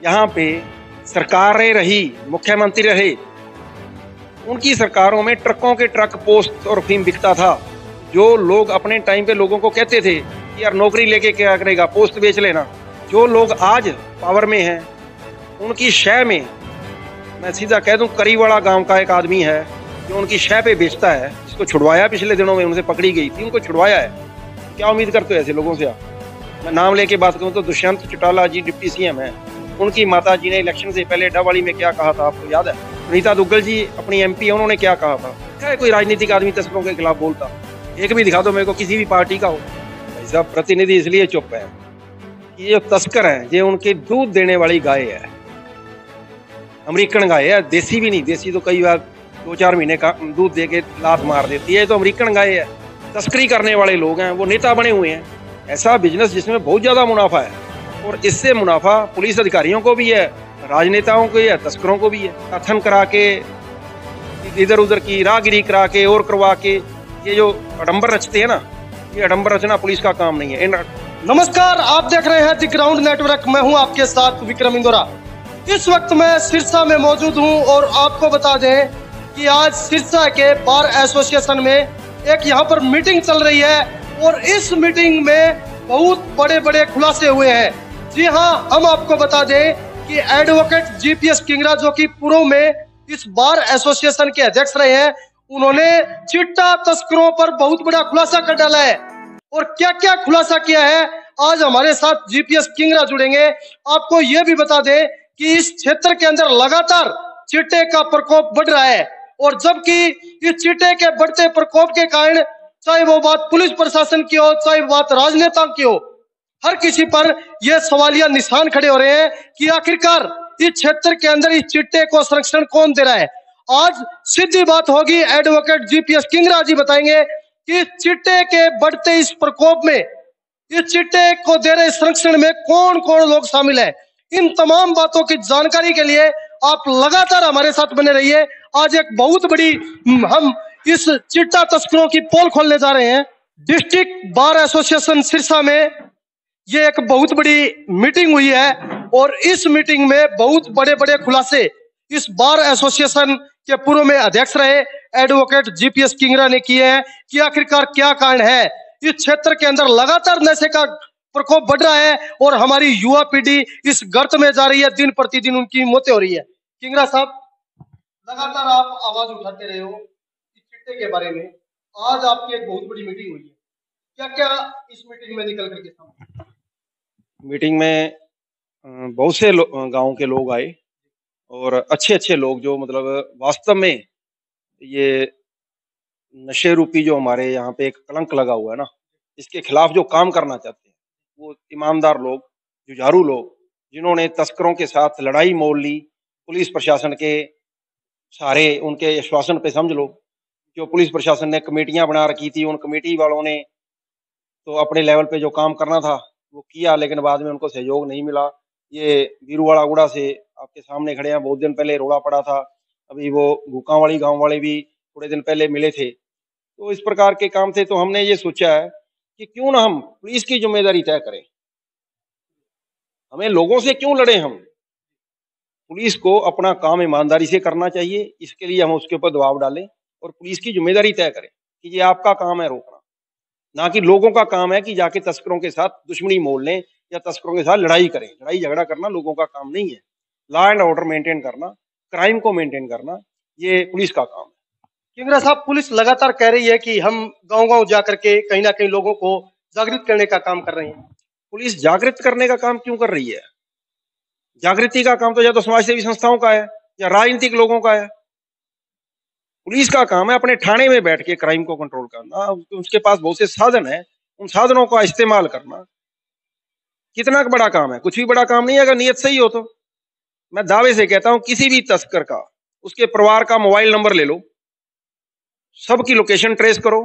यहाँ पे सरकारें रही, मुख्यमंत्री रहे, उनकी सरकारों में ट्रकों के ट्रक पोस्ट और अफीम बिकता था। जो लोग अपने टाइम पे लोगों को कहते थे कि यार नौकरी लेके क्या करेगा, पोस्ट बेच लेना। जो लोग आज पावर में हैं, उनकी शय में, मैं सीधा कह दूं, करीवाड़ा गांव का एक आदमी है जो उनकी शय पे बेचता है, जिसको छुड़वाया पिछले दिनों में, उनसे पकड़ी गई थी, उनको छुड़वाया है। क्या उम्मीद करते हो ऐसे लोगों से आप? मैं नाम लेके बात करूं तो दुष्यंत चौटाला जी डिप्टी सीएम है। उनकी माता जी ने इलेक्शन से पहले डबवाली में क्या कहा था, आपको याद है? सुनीता दुग्गल जी अपनी MP है, उन्होंने क्या कहा था? क्या कोई राजनीतिक आदमी तस्करों के खिलाफ बोलता? एक भी दिखा दो मेरे को, किसी भी पार्टी का हो। भाई साहब, प्रतिनिधि इसलिए चुप है कि ये तस्कर हैं, ये उनके दूध देने वाली गाय है, अमेरिकन गाय है, देसी भी नहीं। देसी तो कई बार 2-4 महीने का दूध दे के लात मार देती है, तो अमेरिकन गाय है। तस्करी करने वाले लोग हैं, वो नेता बने हुए हैं। ऐसा बिजनेस जिसमें बहुत ज्यादा मुनाफा है, और इससे मुनाफा पुलिस अधिकारियों को भी है, राजनेताओं को भी है, तस्करों को भी है। कथन करा के, इधर उधर की राहगिरी करा के और करवा के ये जो आडंबर रचते हैं ना, ये आडंबर रचना पुलिस का काम नहीं है। नमस्कार, आप देख रहे हैं द ग्राउंड नेटवर्क। मैं हूं आपके साथ विक्रम इंदौरा। इस वक्त मैं सिरसा में मौजूद हूं और आपको बता दें कि आज सिरसा के बार एसोसिएशन में एक यहां पर मीटिंग चल रही है, और इस मीटिंग में बहुत बड़े बड़े खुलासे हुए हैं। जी हां, हम आपको बता दें कि एडवोकेट GPS किंगरा, जो कि पूर्व में इस बार एसोसिएशन के अध्यक्ष रहे हैं, उन्होंने चिट्टा तस्करों पर बहुत बड़ा खुलासा कर डाला है। और क्या क्या खुलासा किया है, आज हमारे साथ GPS किंगरा जुड़ेंगे। आपको यह भी बता दें कि इस क्षेत्र के अंदर लगातार चिट्टे का प्रकोप बढ़ रहा है, और जबकि इस चिट्टे के बढ़ते प्रकोप के कारण, चाहे वो बात पुलिस प्रशासन की हो, चाहे वो बात राजनेता की हो, हर किसी पर यह सवालिया निशान खड़े हो रहे हैं कि आखिरकार इस क्षेत्र के अंदर इस चिट्टे को संरक्षण कौन दे रहा है। आज सीधी बात होगी, एडवोकेट GPS किंगरा जी बताएंगे कि चिट्टे के बढ़ते इस प्रकोप में, इस चिट्टे को दे रहे संरक्षण में कौन कौन लोग शामिल हैं। इन तमाम बातों की जानकारी के लिए आप लगातार हमारे साथ बने रहिए। आज एक बहुत बड़ी हम इस चिट्टा तस्करों की पोल खोलने जा रहे हैं। डिस्ट्रिक्ट बार एसोसिएशन सिरसा में ये एक बहुत बड़ी मीटिंग हुई है, और इस मीटिंग में बहुत बड़े बड़े खुलासे इस बार एसोसिएशन के पूर्व में अध्यक्ष रहे एडवोकेट GPS किंगरा ने किए हैं कि आखिरकार क्या कारण है। इस क्षेत्र के अंदर लगातार नशे का प्रकोप बढ़ रहा है, और हमारी युवा पीढ़ी इस गर्त में जा रही है, दिन प्रतिदिन उनकी मौतें हो रही है। किंगरा साहब, लगातार आप आवाज उठाते रहे हो इस चिट्टे के बारे में। आज आपकी एक बहुत बड़ी मीटिंग हुई है, क्या क्या इस मीटिंग में निकल करके सामने? मीटिंग में बहुत से गांव के लोग आए, और अच्छे अच्छे लोग, जो मतलब वास्तव में ये नशे रूपी जो हमारे यहाँ पे एक कलंक लगा हुआ है ना, इसके खिलाफ जो काम करना चाहते हैं, वो ईमानदार लोग, जुझारू लोग, जिन्होंने तस्करों के साथ लड़ाई मोल ली, पुलिस प्रशासन के सारे उनके आश्वासन पे समझ लो। जो पुलिस प्रशासन ने कमेटियां बना रखी थी, उन कमेटी वालों ने तो अपने लेवल पे जो काम करना था वो किया, लेकिन बाद में उनको सहयोग नहीं मिला। ये वीरूवाड़ा गुड़ा से आपके सामने खड़े हैं, बहुत दिन पहले रोड़ा पड़ा था, अभी वो भूकांवाड़ी गांव वाले भी थोड़े दिन पहले मिले थे। तो इस प्रकार के काम थे, तो हमने ये सोचा है कि क्यों ना हम पुलिस की जिम्मेदारी तय करें। हमें लोगों से क्यों लड़े हम, पुलिस को अपना काम ईमानदारी से करना चाहिए। इसके लिए हम उसके ऊपर दबाव डालें और पुलिस की जिम्मेदारी तय करें कि ये आपका काम है रोकना, ना कि लोगों का काम है कि जाके तस्करों के साथ दुश्मनी मोल लें या तस्करों के साथ लड़ाई करें। लड़ाई झगड़ा करना लोगों का काम नहीं है। लॉ एंड ऑर्डर मेंटेन करना, क्राइम को मेंटेन करना, ये पुलिस का काम है। किंगरा साहब, पुलिस लगातार कह रही है कि हम गांव-गांव जाकर के कहीं ना कहीं लोगों को जागृत करने का काम कर रहे हैं। पुलिस जागृत करने का काम क्यों कर रही है? जागृति का काम तो या तो समाज सेवी संस्थाओं का है या राजनीतिक लोगों का है। पुलिस का काम है अपने थाने में बैठ के क्राइम को कंट्रोल करना। उसके पास बहुत से साधन है, उन साधनों का इस्तेमाल करना। कितना बड़ा काम है? कुछ भी बड़ा काम नहीं है अगर नियत सही हो तो। मैं दावे से कहता हूं, किसी भी तस्कर का, उसके परिवार का मोबाइल नंबर ले लो, सबकी लोकेशन ट्रेस करो,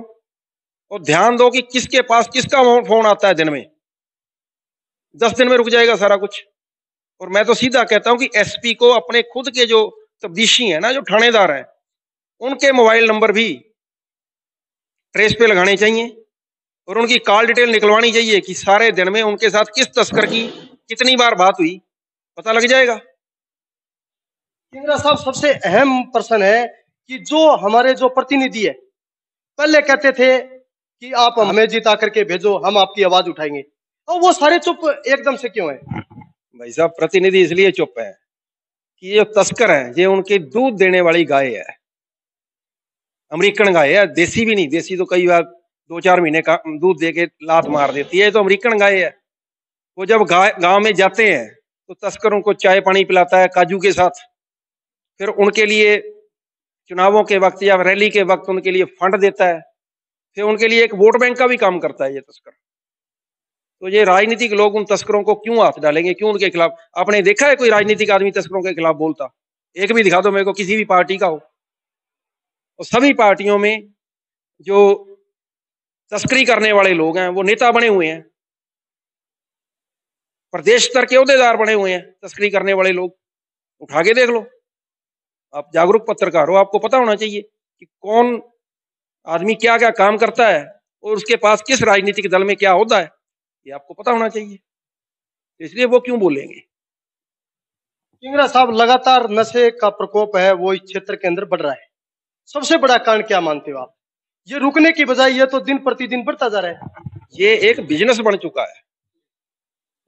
और ध्यान दो कि किसके पास किसका फोन आता है दिन में। 10 दिन में रुक जाएगा सारा कुछ। और मैं तो सीधा कहता हूं कि SP को अपने खुद के जो तब्दीशी है ना, जो थानेदार हैं, उनके मोबाइल नंबर भी ट्रेस पे लगाने चाहिए, और उनकी कॉल डिटेल निकलवानी चाहिए कि सारे दिन में उनके साथ किस तस्कर की कितनी बार बात हुई, पता लग जाएगा। किंगरा साहब, सबसे अहम प्रश्न है कि जो हमारे जो प्रतिनिधि है, पहले कहते थे कि आप हमें जिता करके भेजो, हम आपकी आवाज उठाएंगे, और वो सारे चुप एकदम से क्यों है? भाई साहब, प्रतिनिधि इसलिए चुप है कि ये तस्कर हैं, ये उनकी दूध देने वाली गाय है, अमेरिकन गाय है, देसी भी नहीं। देसी तो कई बार 2-4 महीने का दूध दे के लात मार देती है, तो अमेरिकन गाय है। वो जब गांव में जाते हैं तो तस्कर उनको चाय पानी पिलाता है काजू के साथ, फिर उनके लिए चुनावों के वक्त या रैली के वक्त उनके लिए फंड देता है, फिर उनके लिए एक वोट बैंक का भी काम करता है ये तस्कर। तो ये राजनीतिक लोग उन तस्करों को क्यों हाथ डालेंगे, क्यों उनके खिलाफ? आपने देखा है कोई राजनीतिक आदमी तस्करों के खिलाफ बोलता? एक भी दिखा दो मेरे को, किसी भी पार्टी का हो। और सभी पार्टियों में जो तस्करी करने वाले लोग हैं वो नेता बने हुए हैं, प्रदेश स्तर के अहदेदार बने हुए हैं तस्करी करने वाले लोग। उठा के देख लो। आप जागरूक पत्रकार हो, आपको पता होना चाहिए कि कौन आदमी क्या क्या काम करता है और उसके पास किस राजनीतिक दल में क्या होता है, ये आपको पता होना चाहिए। इसलिए वो क्यों बोलेंगे? किंगरा साहब, लगातार नशे का प्रकोप है वो इस क्षेत्र के अंदर बढ़ रहा है। सबसे बड़ा कारण क्या मानते हो आप? ये रुकने की बजाय ये तो दिन प्रतिदिन बढ़ता जा रहा है। ये एक बिजनेस बन चुका है,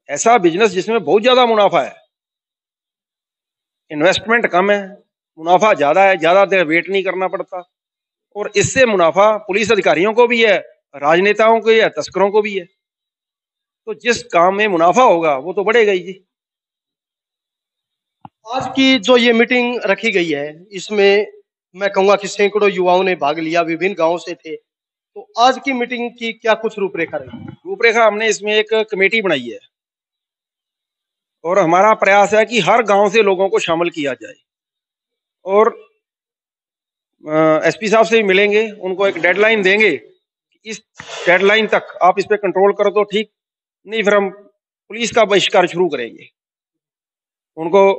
ऐसा बिजनेस जिसमें बहुत ज्यादा मुनाफा है। इन्वेस्टमेंट कम है, मुनाफा ज्यादा है, ज्यादा देर वेट नहीं करना पड़ता, और इससे मुनाफा पुलिस अधिकारियों को भी है, राजनेताओं को भी है, तस्करों को भी है। तो जिस काम में मुनाफा होगा वो तो बढ़ेगा ही जी। आज की जो ये मीटिंग रखी गई है, इसमें मैं कहूंगा कि सैकड़ों युवाओं ने भाग लिया, विभिन्न गांवों से थे। तो आज की मीटिंग की क्या कुछ रूपरेखा रही? रूपरेखा, हमने इसमें एक कमेटी बनाई है और हमारा प्रयास है कि हर गांव से लोगों को शामिल किया जाए, और एसपी साहब से भी मिलेंगे, उनको एक डेडलाइन देंगे, इस डेडलाइन तक आप इस पे कंट्रोल करो तो ठीक, नहीं फिर हम पुलिस का बहिष्कार शुरू करेंगे। उनको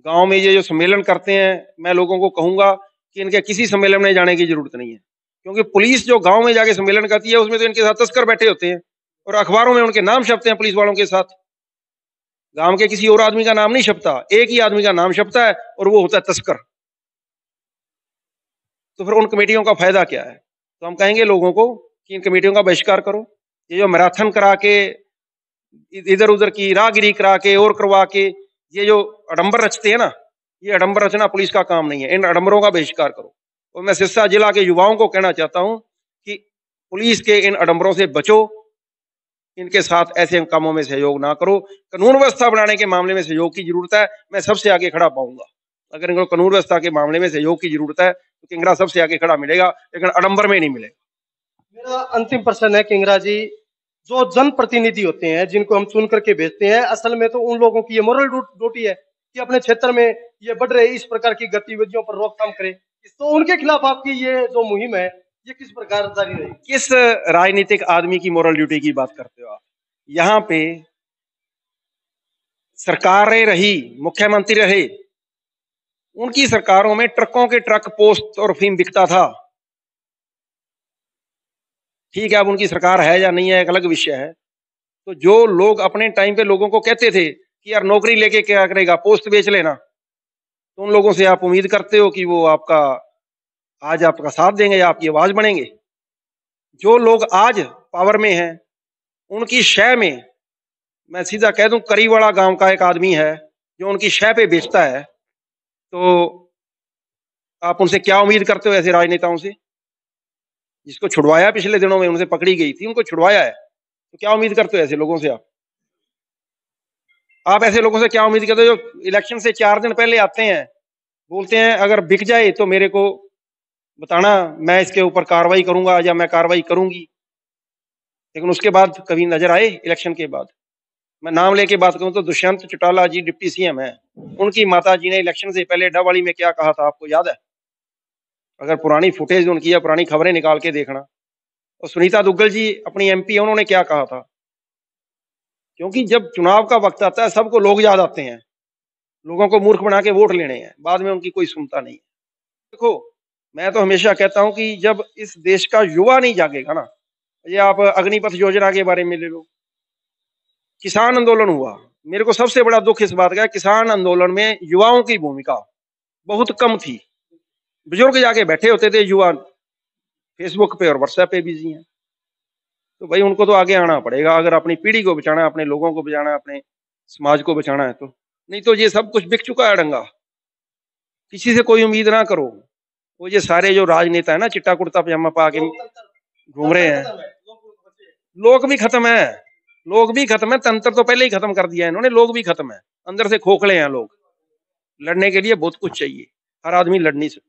गांव में ये जो सम्मेलन करते हैं, मैं लोगों को कहूंगा कि इनके किसी सम्मेलन में जाने की जरूरत नहीं है, क्योंकि पुलिस जो गांव में जाके सम्मेलन करती है उसमें तो इनके साथ तस्कर बैठे होते हैं और अखबारों में उनके नाम छपते हैं पुलिस वालों के साथ। गांव के किसी और आदमी का नाम नहीं छपता, एक ही आदमी का नाम छपता है और वो होता है तस्कर। तो फिर उन कमेटियों का फायदा क्या है? तो हम कहेंगे लोगों को कि इन कमेटियों का बहिष्कार करो। ये जो मैराथन करा के, इधर उधर की राहगिरी करा के और करवा के ये जो अडंबर रचते हैं ना, ये अडंबर रचना पुलिस का काम नहीं है। इन अडंबरों का बहिष्कार करो। और मैं सिरसा जिला के युवाओं को कहना चाहता हूं कि पुलिस के इन अडंबरों से बचो, इनके साथ ऐसे कामों में सहयोग ना करो। कानून व्यवस्था बनाने के मामले में सहयोग की जरूरत है, मैं सबसे आगे खड़ा पाऊंगा। अगर इनको कानून व्यवस्था के मामले में सहयोग की जरूरत है तो किंगरा सबसे आगे खड़ा मिलेगा, लेकिन अडंबर में नहीं मिलेगा। मेरा अंतिम प्रश्न है किंगरा जी, जो जनप्रतिनिधि होते हैं जिनको हम चुन करके भेजते हैं, असल में तो उन लोगों की ये मोरल ड्यूटी है कि अपने क्षेत्र में ये बढ़ रहे इस प्रकार की गतिविधियों पर रोकथाम करें। तो उनके खिलाफ आपकी ये जो मुहिम है ये किस प्रकार जारी रहेगी? किस राजनीतिक आदमी की मोरल ड्यूटी की बात करते हो आप? यहाँ पे सरकारें रही, मुख्यमंत्री रहे, उनकी सरकारों में ट्रकों के ट्रक पोस्ट और अफीम बिकता था। ठीक है, अब उनकी सरकार है या नहीं है एक अलग विषय है। तो जो लोग अपने टाइम पे लोगों को कहते थे कि यार नौकरी लेके क्या करेगा, पोस्ट बेच लेना, तो उन लोगों से आप उम्मीद करते हो कि वो आपका आज आपका साथ देंगे या आपकी आवाज बनेंगे? जो लोग आज पावर में हैं उनकी शय में, मैं सीधा कह दूं, करीवाड़ा गांव का एक आदमी है जो उनकी शय पे बेचता है, तो आप उनसे क्या उम्मीद करते हो ऐसे राजनेताओं से? जिसको छुड़वाया पिछले दिनों में, उनसे पकड़ी गई थी, उनको छुड़वाया है, तो क्या उम्मीद करते हो ऐसे लोगों से? आप ऐसे लोगों से क्या उम्मीद करते हो जो इलेक्शन से 4 दिन पहले आते हैं, बोलते हैं अगर बिक जाए तो मेरे को बताना, मैं इसके ऊपर कार्रवाई करूंगा या मैं कार्रवाई करूंगी, लेकिन उसके बाद कभी नजर आए इलेक्शन के बाद? मैं नाम लेके बात करूं तो दुष्यंत चौटाला जी डिप्टी सीएम है, उनकी माता जी ने इलेक्शन से पहले डबवाली में क्या कहा था आपको याद है? अगर पुरानी फुटेज उनकी या पुरानी खबरें निकाल के देखना। और सुनीता दुग्गल जी अपनी एमपी है, उन्होंने क्या कहा था? क्योंकि जब चुनाव का वक्त आता है सबको लोग याद आते हैं, लोगों को मूर्ख बना के वोट लेने हैं, बाद में उनकी कोई सुनता नहीं है। देखो, मैं तो हमेशा कहता हूं कि जब इस देश का युवा नहीं जागेगा ना, ये आप अग्निपथ योजना के बारे में ले लो, किसान आंदोलन हुआ, मेरे को सबसे बड़ा दुख इस बात का है, किसान आंदोलन में युवाओं की भूमिका बहुत कम थी। बुजुर्ग जाके बैठे होते थे, युवा फेसबुक पे और व्हाट्सएप पे बिजी हैं। तो भाई उनको तो आगे आना पड़ेगा, अगर अपनी पीढ़ी को बचाना है, अपने लोगों को बचाना है, अपने समाज को बचाना है। तो नहीं तो ये सब कुछ बिक चुका है डंगा, किसी से कोई उम्मीद ना करो। वो ये सारे जो राजनेता है ना, चिट्टा कुर्ता पजामा पा के घूम रहे हैं, लोग भी खत्म है, लोग भी खत्म है। तंत्र तो पहले ही खत्म कर दिया है इन्होंने, लोग भी खत्म है, अंदर से खोखले हैं लोग। लड़ने के लिए बहुत कुछ चाहिए, हर आदमी लड़ नहीं सकता।